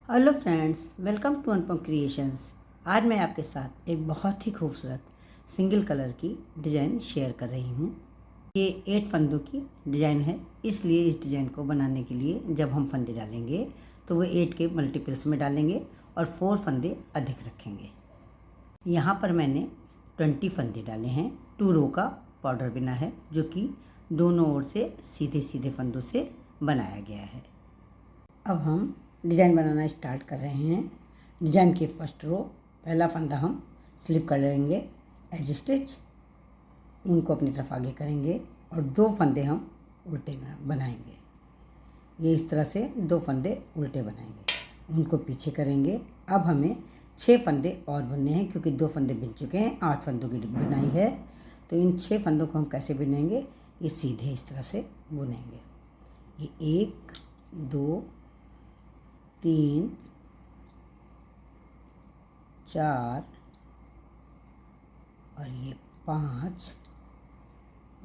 Hello friends, welcome to Anupam creations. आज मैं आपके साथ एक बहुत ही खूबसूरत सिंगल कलर की डिज़ाइन शेयर कर रही हूँ। ये 8 फंदों की डिज़ाइन है, इसलिए इस डिज़ाइन को बनाने के लिए जब हम फंदे डालेंगे तो वो 8 के मल्टीपल्स में डालेंगे और 4 फंदे अधिक रखेंगे। यहाँ पर मैंने 20 फंदे डाले हैं। 2 रो का बॉर्डर बना है जो कि दोनों ओर से सीधे सीधे फंदों से बनाया गया है। अब हम डिज़ाइन बनाना स्टार्ट कर रहे हैं। डिज़ाइन की फर्स्ट रो पहला फंदा हम स्लिप कर लेंगे, एज स्टिच उनको अपनी तरफ आगे करेंगे और 2 फंदे हम उल्टे बनाएंगे। ये इस तरह से 2 फंदे उल्टे बनाएंगे, उनको पीछे करेंगे। अब हमें 6 फंदे और बुनने हैं क्योंकि 2 फंदे बिन चुके हैं, 8 फंदों की बुनाई है। तो इन 6 फंदों को हम कैसे बुनेंगे, ये सीधे इस तरह से बुनेंगे। ये 1 2 3 4 और ये 5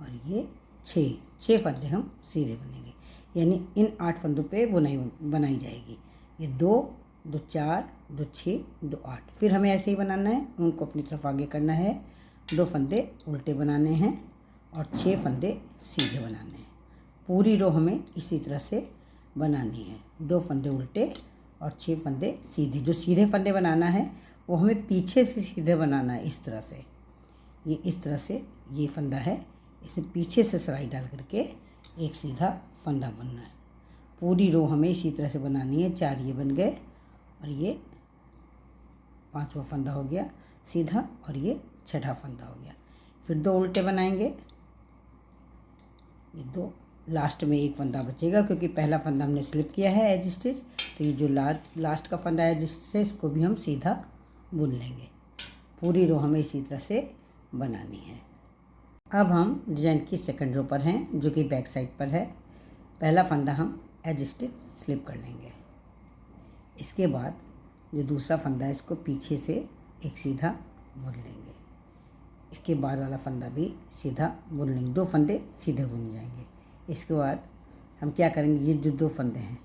और ये 6 फंदे हम सीधे बुनेंगे, यानी इन 8 फंदों पे बुनाई बनाई जाएगी। ये 2 2 4 2 6 2 8। फिर हमें ऐसे ही बनाना है, उनको अपनी तरफ आगे करना है, 2 फंदे उल्टे बनाने हैं और 6 फंदे सीधे बनाने हैं। पूरी रो हमें इसी तरह से बनानी है, 2 फंदे उल्टे और 6 फंदे सीधे। जो सीधे फंदे बनाना है वो हमें पीछे से सीधे बनाना है, इस तरह से। ये इस तरह से ये फंदा है, इसमें पीछे से सिलाई डाल करके एक सीधा फंदा बनना है। पूरी रो हमें इसी तरह से बनानी है। 4 ये बन गए और ये 5वां फंदा हो गया सीधा और ये 6ठा फंदा हो गया। फिर 2 उल्टे बनाएंगे, ये 2, लास्ट में एक फंदा बचेगा क्योंकि पहला फंदा हमने स्लिप किया है एज स्टिच। तो ये जो लास्ट का फंदा है जिससे इसको भी हम सीधा बुन लेंगे। पूरी रो हमें इसी तरह से बनानी है। अब हम डिज़ाइन की सेकंड रो पर हैं जो कि बैक साइड पर है। पहला फंदा हम एज स्टिच स्लिप कर लेंगे। इसके बाद जो दूसरा फंदा है इसको पीछे से एक सीधा बुन लेंगे। इसके बाद वाला फंदा भी सीधा बुन लेंगे, 2 फंदे सीधे बुन जाएंगे। इसके बाद हम क्या करेंगे, ये जो 2 फंदे हैं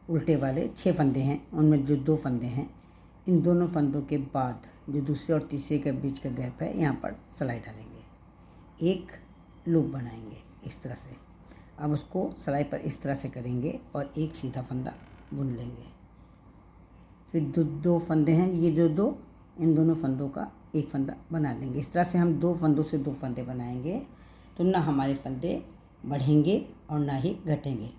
उल्टे वाले 6 फंदे हैं, उनमें जो 2 फंदे हैं, इन दोनों फंदों के बाद जो दूसरे और तीसरे के बीच का गैप है यहाँ पर सिलाई डालेंगे, एक लूप बनाएंगे इस तरह से। अब उसको सिलाई पर इस तरह से करेंगे और एक सीधा फंदा बुन लेंगे। फिर 2 फंदे हैं, ये जो 2, इन दोनों फंदों का एक फंदा बना लेंगे। इस तरह से हम 2 फंदों से 2 फंदे बनाएंगे तो ना हमारे फंदे बढ़ेंगे और ना ही घटेंगे।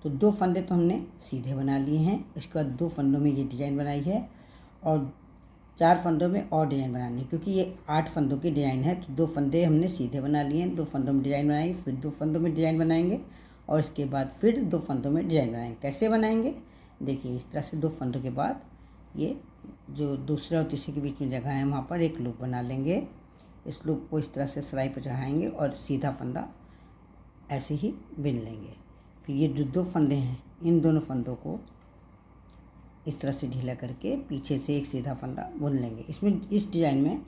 तो 2 फंदे तो हमने सीधे बना लिए हैं, इसके बाद 2 फंदों में ये डिज़ाइन बनाई है और 4 फंदों में और डिज़ाइन बनानी है क्योंकि ये 8 फंदों की डिज़ाइन है। तो 2 फंदे हमने सीधे बना लिए हैं, 2 फंदों में डिज़ाइन बनाई, फिर 2 फंदों में डिज़ाइन बनाएंगे और इसके बाद फिर 2 फंदों में डिज़ाइन बनाएंगे। कैसे बनाएंगे, देखिए इस तरह से 2 फंदों के बाद ये जो दूसरे और तीसरे के बीच में जगह है वहाँ पर एक लूप बना लेंगे। इस लूप को इस तरह से सिलाई पर चढ़ाएंगे और सीधा फंदा ऐसे ही बिन लेंगे। फिर ये जो 2 फंदे हैं इन दोनों फंदों को इस तरह से ढीला करके पीछे से एक सीधा फंदा बुन लेंगे। इसमें इस डिज़ाइन में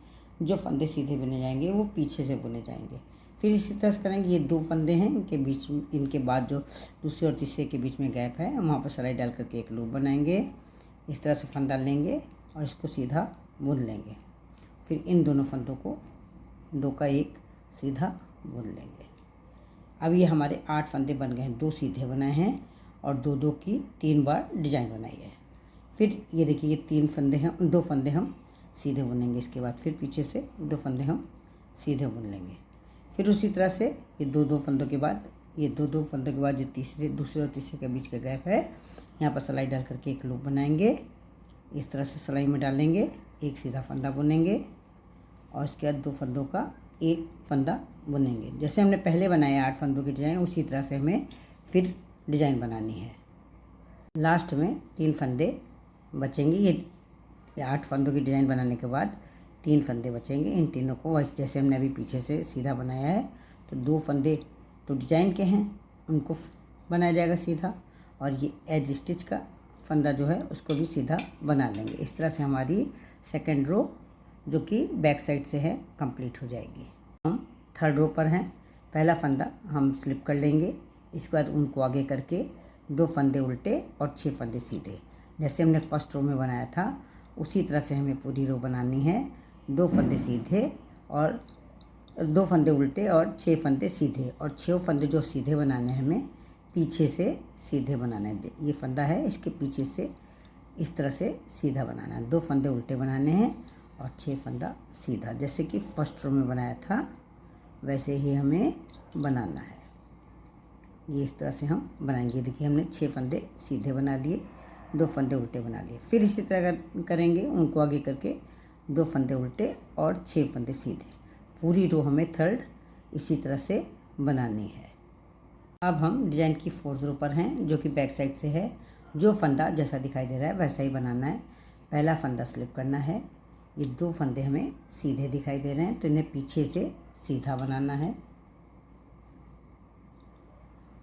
जो फंदे सीधे बुने जाएंगे वो पीछे से बुने जाएंगे। फिर इसी तरह से करेंगे, ये 2 फंदे हैं, इनके बीच इनके बाद जो दूसरे और तीसरे के बीच में गैप है वहाँ पर सिलाई डाल करके एक लूप बनाएंगे। इस तरह से फंदा लेंगे और इसको सीधा बुन लेंगे। फिर इन दोनों फंदों को 2 का एक सीधा बुन लेंगे। अब ये हमारे 8 फंदे बन गए हैं, 2 सीधे बनाए हैं और 2 की 3 बार डिज़ाइन बनाई है। फिर ये देखिए ये 3 फंदे हैं, 2 फंदे हम सीधे बुनेंगे। इसके बाद फिर पीछे से 2 फंदे हम सीधे बुन लेंगे। फिर उसी तरह से ये 2 फंदों के बाद ये 2 फंदों के बाद जो दूसरे और तीसरे के बीच का गैप है यहाँ पर सिलाई डाल करके एक लूप बनाएंगे। इस तरह से सिलाई में डालेंगे, एक सीधा फंदा बुनेंगे और इसके बाद 2 फंदों का एक फंदा बुनेंगे। जैसे हमने पहले बनाया 8 फंदों की डिज़ाइन, उसी तरह से हमें फिर डिज़ाइन बनानी है। लास्ट में 3 फंदे बचेंगे। ये 8 फंदों की डिज़ाइन बनाने के बाद 3 फंदे बचेंगे। इन तीनों को जैसे हमने अभी पीछे से सीधा बनाया है तो 2 फंदे तो डिज़ाइन के हैं उनको बनाया जाएगा सीधा, और ये एज स्टिच का फंदा जो है उसको भी सीधा बना लेंगे। इस तरह से हमारी सेकेंड रो जो कि बैक साइड से है कंप्लीट हो जाएगी। हम थर्ड रो पर हैं। पहला फंदा हम स्लिप कर लेंगे, इसके बाद उनको आगे करके 2 फंदे उल्टे और 6 फंदे सीधे। जैसे हमने फर्स्ट रो में बनाया था उसी तरह से हमें पूरी रो बनानी है। 2 फंदे सीधे और 2 फंदे उल्टे और 6 फंदे सीधे, और 6 फंदे जो सीधे बनाने हैं हमें पीछे से सीधे बनाना है। ये फंदा है, इसके पीछे से इस तरह से सीधा बनाना है। 2 फंदे उल्टे बनाने हैं और 6 फंदा सीधा, जैसे कि फर्स्ट रो में बनाया था वैसे ही हमें बनाना है। ये इस तरह से हम बनाएंगे। देखिए हमने 6 फंदे सीधे बना लिए, 2 फंदे उल्टे बना लिए। फिर इसी तरह करेंगे, उनको आगे करके 2 फंदे उल्टे और 6 फंदे सीधे। पूरी रो हमें थर्ड इसी तरह से बनानी है। अब हम डिजाइन की 4th रो पर हैं, जो कि बैक साइड से है। जो फंदा जैसा दिखाई दे रहा है वैसा ही बनाना है। पहला फंदा स्लिप करना है। ये 2 फंदे हमें सीधे दिखाई दे रहे हैं तो इन्हें पीछे से सीधा बनाना है,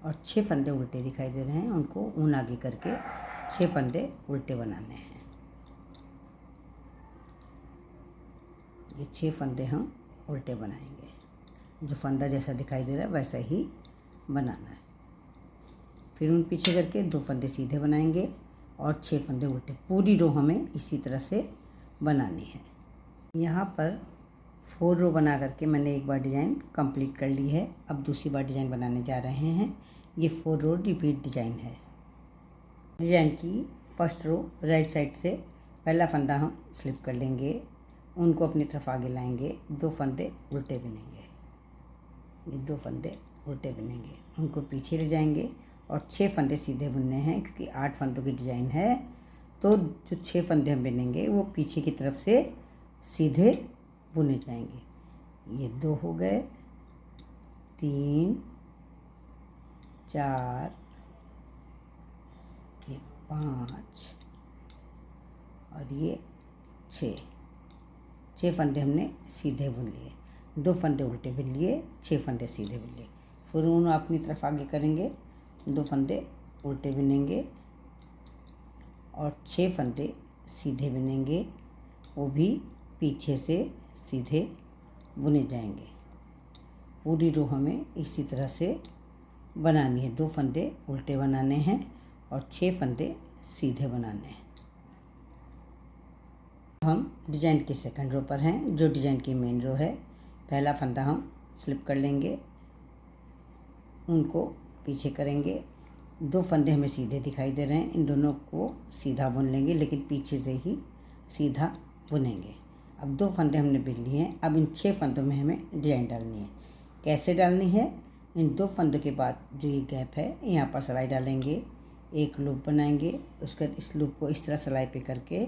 और 6 फंदे उल्टे दिखाई दे रहे हैं, उनको ऊन आगे करके 6 फंदे उल्टे बनाने हैं। ये 6 फंदे हम उल्टे बनाएंगे। जो फंदा जैसा दिखाई दे रहा है वैसा ही बनाना है। फिर उन पीछे करके 2 फंदे सीधे बनाएंगे और 6 फंदे उल्टे। पूरी रो हमें इसी तरह से बनानी है। यहाँ पर 4 रो बना करके मैंने एक बार डिज़ाइन कंप्लीट कर ली है। अब दूसरी बार डिज़ाइन बनाने जा रहे हैं। ये 4 रो रिपीट डिज़ाइन है। डिज़ाइन की फर्स्ट रो राइट साइड से पहला फंदा हम स्लिप कर लेंगे, उनको अपनी तरफ आगे लाएंगे, 2 फंदे उल्टे बुनेंगे। ये 2 फंदे उल्टे बुनेंगे, उनको पीछे ले जाएंगे और 6 फंदे सीधे बुनने हैं। क्योंकि 8 फंदों की डिज़ाइन है तो जो 6 फंदे हम बुनेंगे वो पीछे की तरफ से सीधे बुने जाएंगे। ये 2 हो गए, 3, 4, ये 5 और ये 6 फंदे हमने सीधे बुन लिए, 2 फंदे उल्टे बुन लिए, 6 फंदे सीधे बुन लिए। फिर उन्हें अपनी तरफ आगे करेंगे, 2 फंदे उल्टे बुनेंगे और 6 फंदे सीधे बुनेंगे, वो भी पीछे से सीधे बुने जाएंगे। पूरी रो हमें इसी तरह से बनानी है। 2 फंदे उल्टे बनाने हैं और 6 फंदे सीधे बनाने हैं। हम डिजाइन की सेकंड रो पर हैं, जो डिजाइन की मेन रो है। पहला फंदा हम स्लिप कर लेंगे, उनको पीछे करेंगे। 2 फंदे हमें सीधे दिखाई दे रहे हैं, इन दोनों को सीधा बुन लेंगे, लेकिन पीछे से ही सीधा बुनेंगे। अब 2 फंदे हमने बुन लिए हैं। अब इन 6 फंदों में हमें डिजाइन डालनी है। कैसे डालनी है? इन 2 फंदों के बाद जो ये गैप है यहाँ पर सिलाई डालेंगे, एक लूप बनाएंगे, उसके बाद इस लूप को इस तरह सिलाई पे करके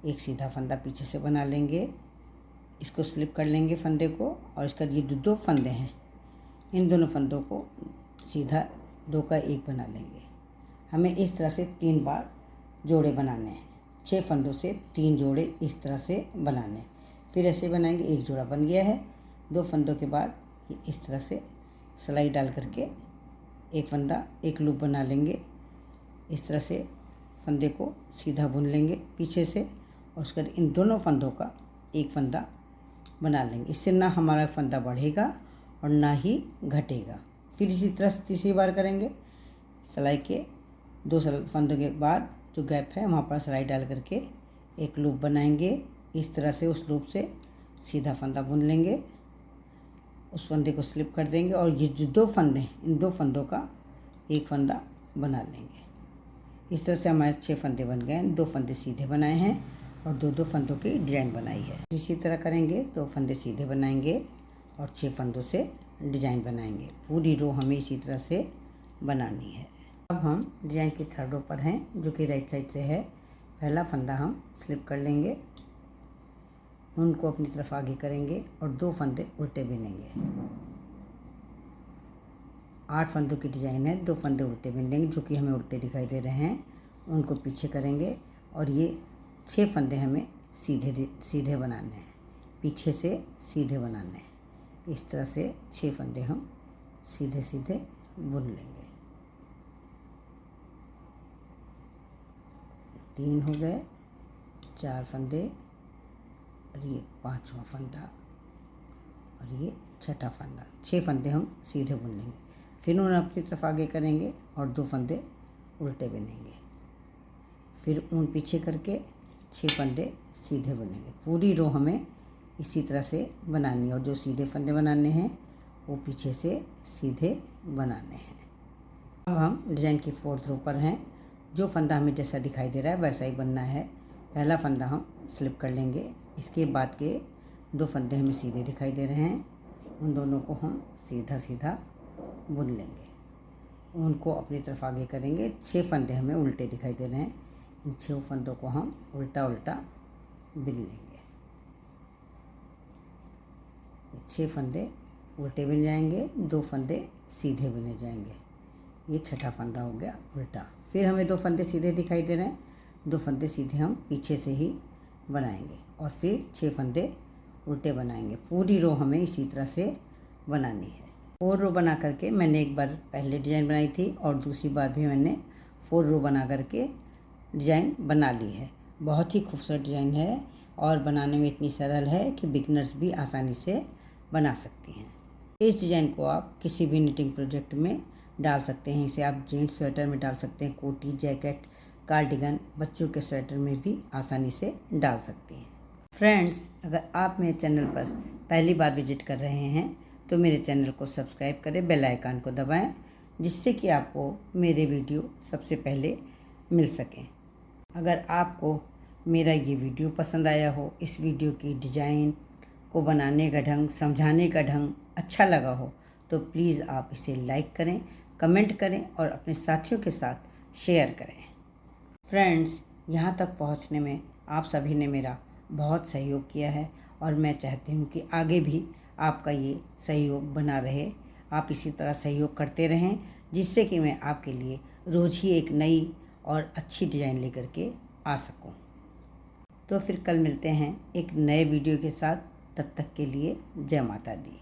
एक सीधा फंदा पीछे से बना लेंगे। इसको स्लिप कर लेंगे फंदे को, और इसका ये जो 2 फंदे हैं इन दोनों फंदों को सीधा 2 का 1 बना लेंगे। हमें इस तरह से 3 बार जोड़े बनाने हैं। 6 फंदों से 3 जोड़े इस तरह से बनाने। फिर ऐसे बनाएंगे, एक जोड़ा बन गया है। 2 फंदों के बाद इस तरह से सिलाई डाल करके एक फंदा एक लूप बना लेंगे। इस तरह से फंदे को सीधा बुन लेंगे पीछे से, और उसके बाद इन दोनों फंदों का एक फंदा बना लेंगे। इससे ना हमारा फंदा बढ़ेगा और ना ही घटेगा। फिर इसी तरह से तीसरी बार करेंगे। सिलाई के 2 फंदों के बाद जो गैप है वहाँ पर सिलाई डाल करके एक लूप बनाएंगे। इस तरह से उस लूप से सीधा फंदा बुन लेंगे, उस फंदे को स्लिप कर देंगे, और ये जो 2 फंदे हैं इन 2 फंदों का एक फंदा बना लेंगे। इस तरह से हमारे 6 फंदे बन गए हैं। 2 फंदे सीधे बनाए हैं और 2-2 फंदों की डिज़ाइन बनाई है। इसी तरह करेंगे, 2 फंदे सीधे बनाएंगे और 6 फंदों से डिज़ाइन बनाएंगे। पूरी रो हमें इसी तरह से बनानी है। अब हम डिज़ाइन की थर्ड रो पर हैं, जो कि राइट साइड से है। पहला फंदा हम स्लिप कर लेंगे, उनको अपनी तरफ आगे करेंगे और 2 फंदे उल्टे बुनेंगे। 8 फंदों की डिज़ाइन है, 2 फंदे उल्टे बुन लेंगे, जो कि हमें उल्टे दिखाई दे रहे हैं, उनको पीछे करेंगे। और ये 6 फंदे हमें सीधे बनाने हैं, पीछे से सीधे बनाने हैं। इस तरह से 6 फंदे हम सीधे सीधे बुन लेंगे। 3 हो गए, 4 फंदे, और ये 5वां फंदा, और ये 6ठा फंदा। 6 फंदे हम सीधे बुन लेंगे। फिर उन्हें अपनी तरफ आगे करेंगे और 2 फंदे उल्टे बुनेंगे। फिर ऊन पीछे करके 6 फंदे सीधे बुनेंगे। पूरी रो हमें इसी तरह से बनानी है और जो सीधे फंदे बनाने हैं वो पीछे से सीधे बनाने हैं। अब हम डिज़ाइन की 4th रो पर हैं। जो फंदा हमें जैसा दिखाई दे रहा है वैसा ही बनना है। पहला फंदा हम स्लिप कर लेंगे, इसके बाद के 2 फंदे हमें सीधे दिखाई दे रहे हैं, उन दोनों को हम सीधा सीधा बुन लेंगे। उनको अपनी तरफ आगे करेंगे। 6 फंदे हमें उल्टे दिखाई दे रहे हैं, इन 6 फंदों को हम उल्टा उल्टा बिन लेंगे। 6 फंदे उल्टे बिन जाएंगे, 2 फंदे सीधे बिने जाएंगे। ये छठा फंदा हो गया उल्टा। फिर हमें 2 फंदे सीधे दिखाई दे रहे हैं, 2 फंदे सीधे हम पीछे से ही बनाएंगे और फिर 6 फंदे उल्टे बनाएंगे। पूरी रो हमें इसी तरह से बनानी है। 4 रो बना करके मैंने एक बार पहले डिज़ाइन बनाई थी और दूसरी बार भी मैंने 4 रो बना करके डिज़ाइन बना ली है। बहुत ही खूबसूरत डिज़ाइन है और बनाने में इतनी सरल है कि बिगनर्स भी आसानी से बना सकती हैं। इस डिज़ाइन को आप किसी भी निटिंग प्रोजेक्ट में डाल सकते हैं। इसे आप जेंट्स स्वेटर में डाल सकते हैं, कोटी, जैकेट, कार्डिगन, बच्चों के स्वेटर में भी आसानी से डाल सकते हैं। फ्रेंड्स, अगर आप मेरे चैनल पर पहली बार विजिट कर रहे हैं तो मेरे चैनल को सब्सक्राइब करें, बेल आइकन को दबाएं, जिससे कि आपको मेरे वीडियो सबसे पहले मिल सकें। अगर आपको मेरा ये वीडियो पसंद आया हो, इस वीडियो की डिज़ाइन को बनाने का ढंग, समझाने का ढंग अच्छा लगा हो, तो प्लीज़ आप इसे लाइक करें, कमेंट करें और अपने साथियों के साथ शेयर करें। फ्रेंड्स, यहाँ तक पहुँचने में आप सभी ने मेरा बहुत सहयोग किया है और मैं चाहती हूँ कि आगे भी आपका ये सहयोग बना रहे। आप इसी तरह सहयोग करते रहें, जिससे कि मैं आपके लिए रोज़ ही एक नई और अच्छी डिज़ाइन लेकर के आ सकूँ। तो फिर कल मिलते हैं एक नए वीडियो के साथ। तब तक के लिए जय माता दी।